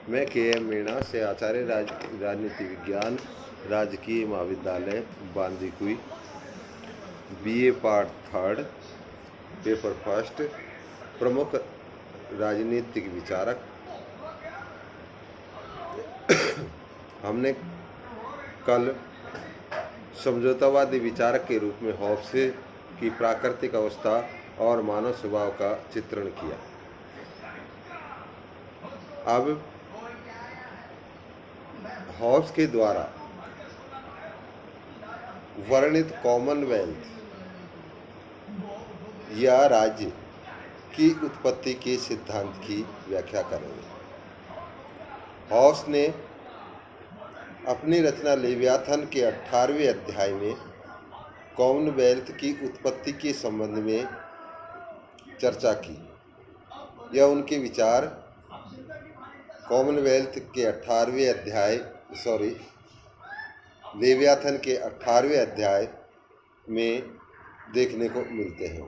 मैं के.एम. मीणा से आचार्य राजनीति विज्ञान राजकीय महाविद्यालय Bandikui BA part 3 paper first प्रमुख राजनीतिक विचारक। हमने कल समझौतावादी विचारक के रूप में हॉब्स की प्राकृतिक अवस्था और मानव स्वभाव का चित्रण किया। अब हॉब्स के द्वारा वर्णित कॉमनवेल्थ या राज्य की उत्पत्ति के सिद्धांत की व्याख्या करेंगे। हॉब्स ने अपनी रचना लेवियाथन के 18वें अध्याय में कॉमनवेल्थ की उत्पत्ति के संबंध में चर्चा की। यह उनके विचार कॉमनवेल्थ के 18वें अध्याय लेवियाथन के 18वें अध्याय में देखने को मिलते हैं।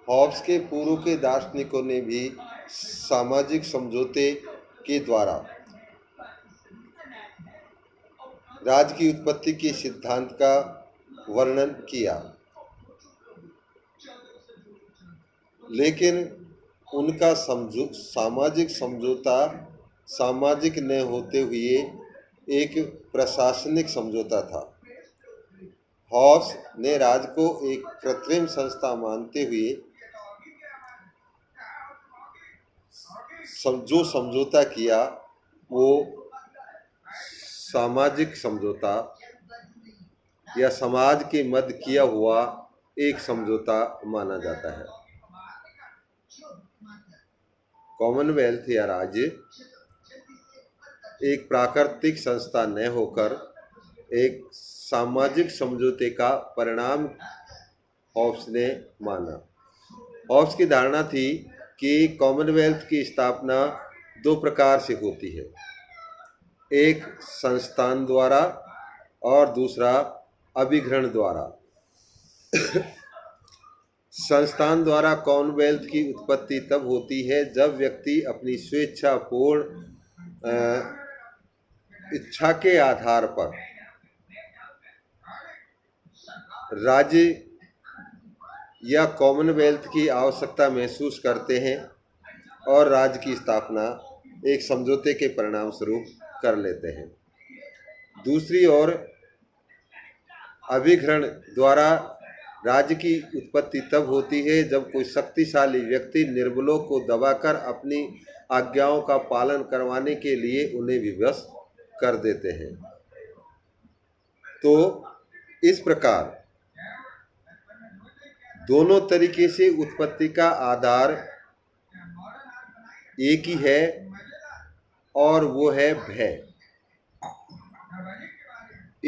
हॉब्स के पूर्व के दार्शनिकों ने भी सामाजिक समझौते के द्वारा राज्य की उत्पत्ति के सिद्धांत का वर्णन किया, लेकिन उनका सामाजिक समझौता सामाजिक न होते हुए एक प्रशासनिक समझौता था। हॉब्स ने राज्य को एक कृत्रिम संस्था मानते हुए जो समझौता किया वो सामाजिक समझौता या समाज के मध्य किया हुआ एक समझौता माना जाता है। कॉमनवेल्थ या राज्य एक प्राकृतिक संस्था न होकर एक सामाजिक समझौते का परिणाम हॉब्स ने माना। हॉब्स की धारणा थी कि कॉमनवेल्थ की स्थापना दो प्रकार से होती है, एक संस्थान द्वारा और दूसरा अभिग्रहण द्वारा। संस्थान द्वारा कॉमनवेल्थ की उत्पत्ति तब होती है जब व्यक्ति अपनी स्वेच्छापूर्ण इच्छा के आधार पर राज्य या कॉमनवेल्थ की आवश्यकता महसूस करते हैं और राज्य की स्थापना एक समझौते के परिणाम स्वरूप कर लेते हैं। दूसरी ओर अभिग्रहण द्वारा राज्य की उत्पत्ति तब होती है जब कोई शक्तिशाली व्यक्ति निर्बलों को दबाकर अपनी आज्ञाओं का पालन करवाने के लिए उन्हें विवश कर देते हैं। तो इस प्रकार दोनों तरीके से उत्पत्ति का आधार एक ही है और वो है भय।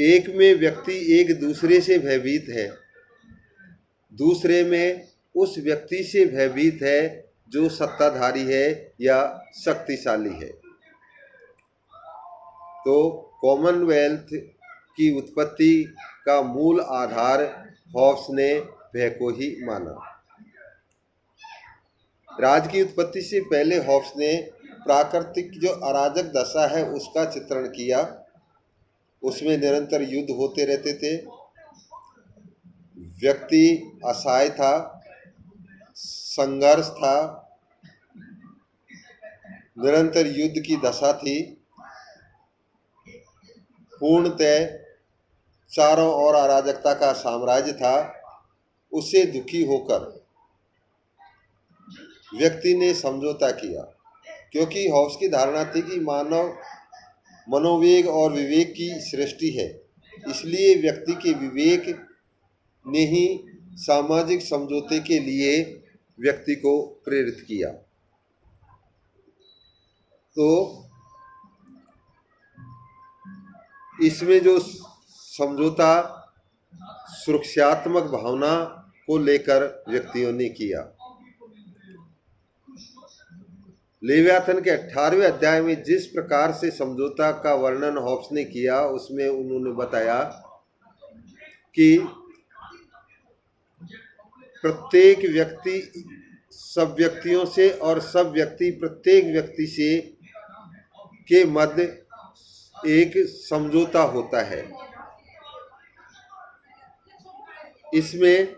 एक में व्यक्ति एक दूसरे से भयभीत है, दूसरे में उस व्यक्ति से भयभीत है जो सत्ताधारी है या शक्तिशाली है। तो कॉमनवेल्थ की उत्पत्ति का मूल आधार हॉब्स ने भय को ही माना। राज्य की उत्पत्ति से पहले हॉब्स ने प्राकृतिक जो अराजक दशा है उसका चित्रण किया। उसमें निरंतर युद्ध होते रहते थे, व्यक्ति असहाय था, संघर्ष था, निरंतर युद्ध की दशा थी। पूर्णतः चारों ओर अराजकता का साम्राज्य था। उससे दुखी होकर व्यक्ति ने समझौता किया, क्योंकि हॉब्स की धारणा थी कि मानव मनोवेग और विवेक की सृष्टि है, इसलिए व्यक्ति के विवेक ने ही सामाजिक समझौते के लिए व्यक्ति को प्रेरित किया। तो इसमें जो समझौता सुरक्षात्मक भावना को लेकर व्यक्तियों ने किया। लेवियाथन के 18वें अध्याय में जिस प्रकार से समझौता का वर्णन हॉब्स ने किया, उसमें उन्होंने बताया कि प्रत्येक व्यक्ति सब व्यक्तियों से और सब व्यक्ति प्रत्येक व्यक्ति से के मध्य एक समझौता होता है। इसमें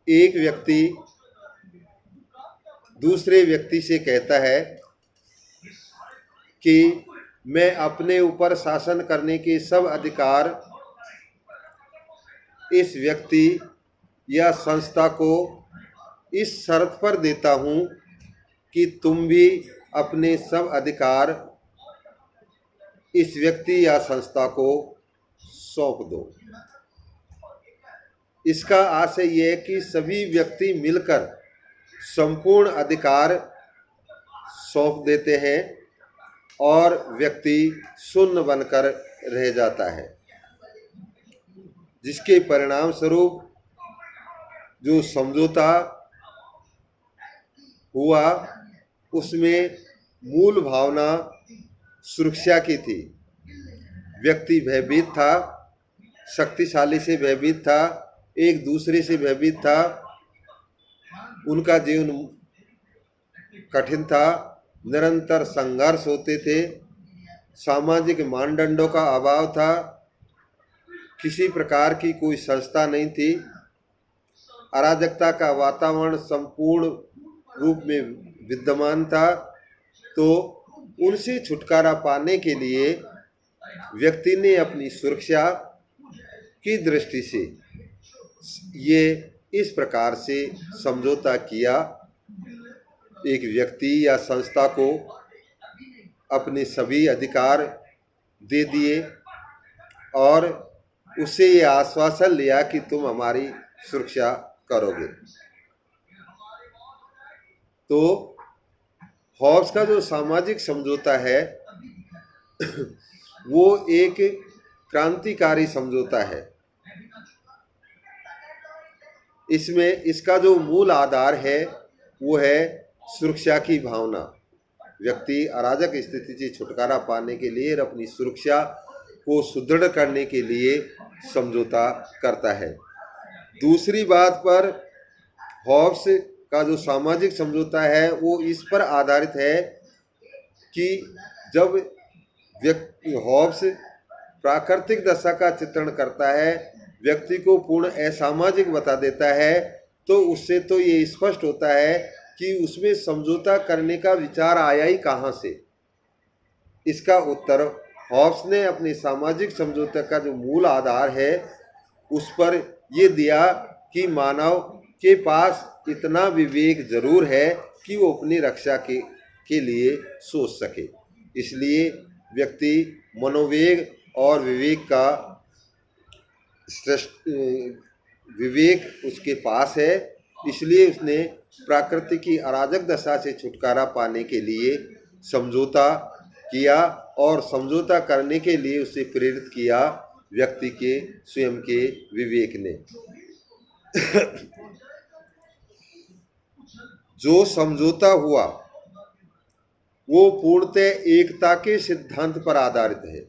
एक व्यक्ति दूसरे व्यक्ति से कहता है कि मैं अपने ऊपर शासन करने के सब अधिकार इस व्यक्ति या संस्था को इस शर्त पर देता हूँ कि तुम भी अपने सब अधिकार इस व्यक्ति या संस्था को सौंप दो। इसका आशय यह है कि सभी व्यक्ति मिलकर संपूर्ण अधिकार सौंप देते हैं और व्यक्ति शून्य बनकर रह जाता है, जिसके परिणाम स्वरूप जो समझौता हुआ उसमें मूल भावना सुरक्षा की थी। व्यक्ति भयभीत था, शक्तिशाली से भयभीत था, एक दूसरे से भयभीत था, उनका जीवन कठिन था, निरंतर संघर्ष होते थे, सामाजिक मानदंडों का अभाव था, किसी प्रकार की कोई संस्था नहीं थी, अराजकता का वातावरण संपूर्ण रूप में विद्यमान था। तो उनसे छुटकारा पाने के लिए व्यक्ति ने अपनी सुरक्षा की दृष्टि से ये इस प्रकार से समझौता किया। एक व्यक्ति या संस्था को अपने सभी अधिकार दे दिए और उससे ये आश्वासन लिया कि तुम हमारी सुरक्षा करोगे। तो हॉब्स का जो सामाजिक समझौता है वो एक क्रांतिकारी समझौता है। इसमें इसका जो मूल आधार है वो है सुरक्षा की भावना। व्यक्ति अराजक स्थिति से छुटकारा पाने के लिए और अपनी सुरक्षा को सुदृढ़ करने के लिए समझौता करता है। दूसरी बात पर हॉब्स का जो सामाजिक समझौता है वो इस पर आधारित है कि जब व्यक्ति हॉब्स प्राकृतिक दशा का चित्रण करता है, व्यक्ति को पूर्ण असामाजिक बता देता है, तो उससे तो ये स्पष्ट होता है कि उसमें समझौता करने का विचार आया ही कहाँ से। इसका उत्तर हॉब्स ने अपने सामाजिक समझौते का जो मूल आधार है उस पर ये दिया कि मानव के पास इतना विवेक जरूर है कि वो अपनी रक्षा के लिए सोच सके। इसलिए व्यक्ति मनोवेग और विवेक उसके पास है, इसलिए उसने प्रकृति की अराजक दशा से छुटकारा पाने के लिए समझौता किया और समझौता करने के लिए उसे प्रेरित किया व्यक्ति के स्वयं के विवेक ने। जो समझौता हुआ वो पूर्णतः एकता के सिद्धांत पर आधारित है,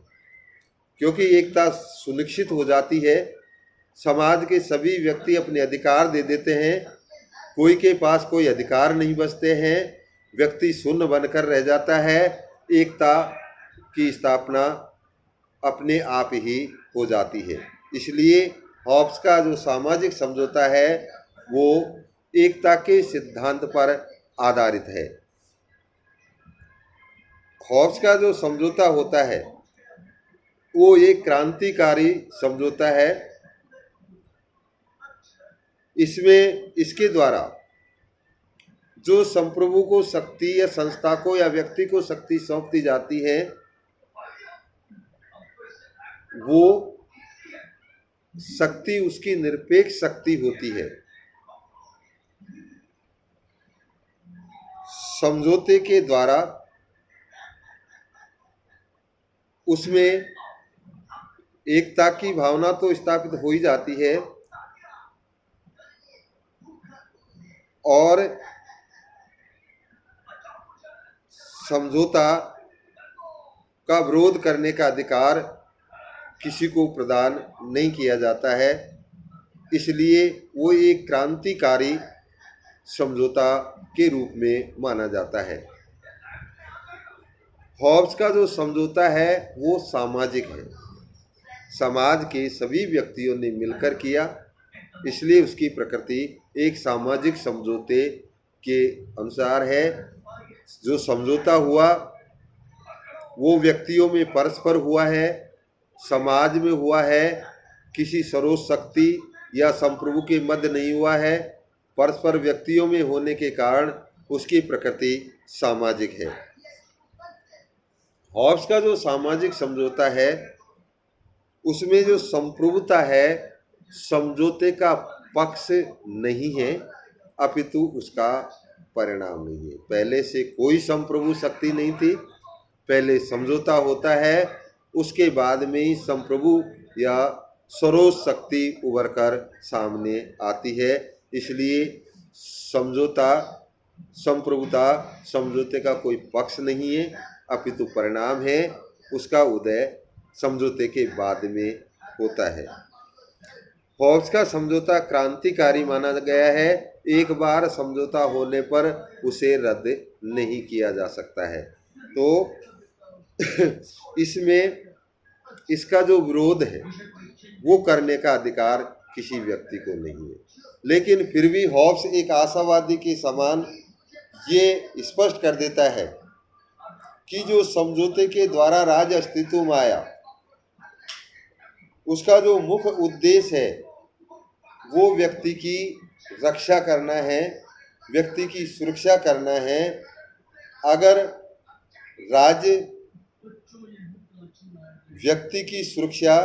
क्योंकि एकता सुनिश्चित हो जाती है। समाज के सभी व्यक्ति अपने अधिकार दे देते हैं, कोई के पास कोई अधिकार नहीं बचते हैं, व्यक्ति शून्य बनकर रह जाता है, एकता की स्थापना अपने आप ही हो जाती है। इसलिए हॉब्स का जो सामाजिक समझौता है वो एकता के सिद्धांत पर आधारित है। हॉब्स का जो समझौता होता है वो एक क्रांतिकारी समझौता है। इसमें इसके द्वारा जो संप्रभु को शक्ति या संस्था को या व्यक्ति को शक्ति सौंप दी जाती है वो शक्ति उसकी निरपेक्ष शक्ति होती है। समझौते के द्वारा उसमें एकता की भावना तो स्थापित हो ही जाती है और समझौता का विरोध करने का अधिकार किसी को प्रदान नहीं किया जाता है। इसलिए वो एक क्रांतिकारी समझौता के रूप में माना जाता है। हॉब्स का जो समझौता है वो सामाजिक है, समाज के सभी व्यक्तियों ने मिलकर किया, इसलिए उसकी प्रकृति एक सामाजिक समझौते के अनुसार है। जो समझौता हुआ वो व्यक्तियों में परस्पर हुआ है, समाज में हुआ है, किसी सरोज शक्ति या संप्रभु के मध्य नहीं हुआ है। परस्पर व्यक्तियों में होने के कारण उसकी प्रकृति सामाजिक है। हॉब्स का जो सामाजिक समझौता है उसमें जो संप्रभुता है समझौते का पक्ष नहीं है, अपितु उसका परिणाम नहीं है। पहले से कोई संप्रभु शक्ति नहीं थी, पहले समझौता होता है, उसके बाद में ही संप्रभु या सरोज शक्ति उभर कर सामने आती है। इसलिए समझौता, संप्रभुता समझौते का कोई पक्ष नहीं है, अपितु परिणाम है। उसका उदय समझौते के बाद में होता है। हॉब्स का समझौता क्रांतिकारी माना गया है। एक बार समझौता होने पर उसे रद्द नहीं किया जा सकता है। तो इसमें इसका जो विरोध है वो करने का अधिकार किसी व्यक्ति को नहीं है। लेकिन फिर भी हॉब्स एक आशावादी के समान ये स्पष्ट कर देता है कि जो समझौते के द्वारा राज्य अस्तित्व में आया उसका जो मुख्य उद्देश्य है वो व्यक्ति की रक्षा करना है, व्यक्ति की सुरक्षा करना है। अगर राज्य व्यक्ति की सुरक्षा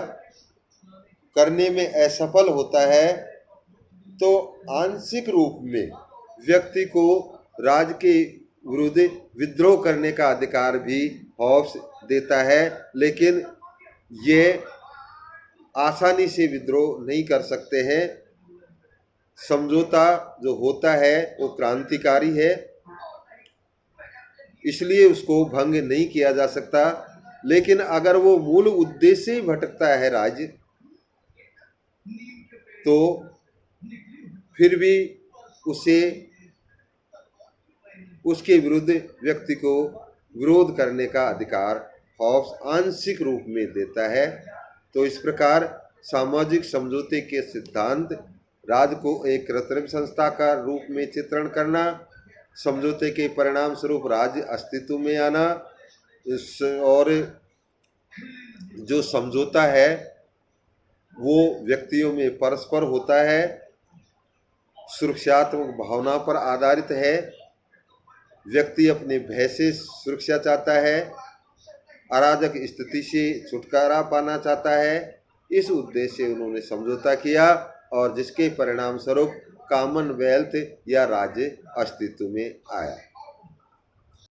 करने में असफल होता है तो आंशिक रूप में व्यक्ति को राज्य के विरुद्ध विद्रोह करने का अधिकार भी हॉब्स देता है। लेकिन ये आसानी से विद्रोह नहीं कर सकते हैं। समझौता जो होता है वो क्रांतिकारी है, इसलिए उसको भंग नहीं किया जा सकता। लेकिन अगर वो मूल उद्देश्य ही भटकता है राज्य, तो फिर भी उसे उसके विरुद्ध व्यक्ति को विरोध करने का अधिकार हॉब्स आंशिक रूप में देता है। तो इस प्रकार सामाजिक समझौते के सिद्धांत राज्य को एक कृत्रिम संस्था का रूप में चित्रण करना, समझौते के परिणाम स्वरूप राज्य अस्तित्व में आना, और जो समझौता है वो व्यक्तियों में परस्पर होता है, सुरक्षात्मक भावना पर आधारित है, व्यक्ति अपने भय से सुरक्षा चाहता है, अराजक स्थिति से छुटकारा पाना चाहता है। इस उद्देश्य से उन्होंने समझौता किया और जिसके परिणाम स्वरूप कॉमनवेल्थ या राज्य अस्तित्व में आया।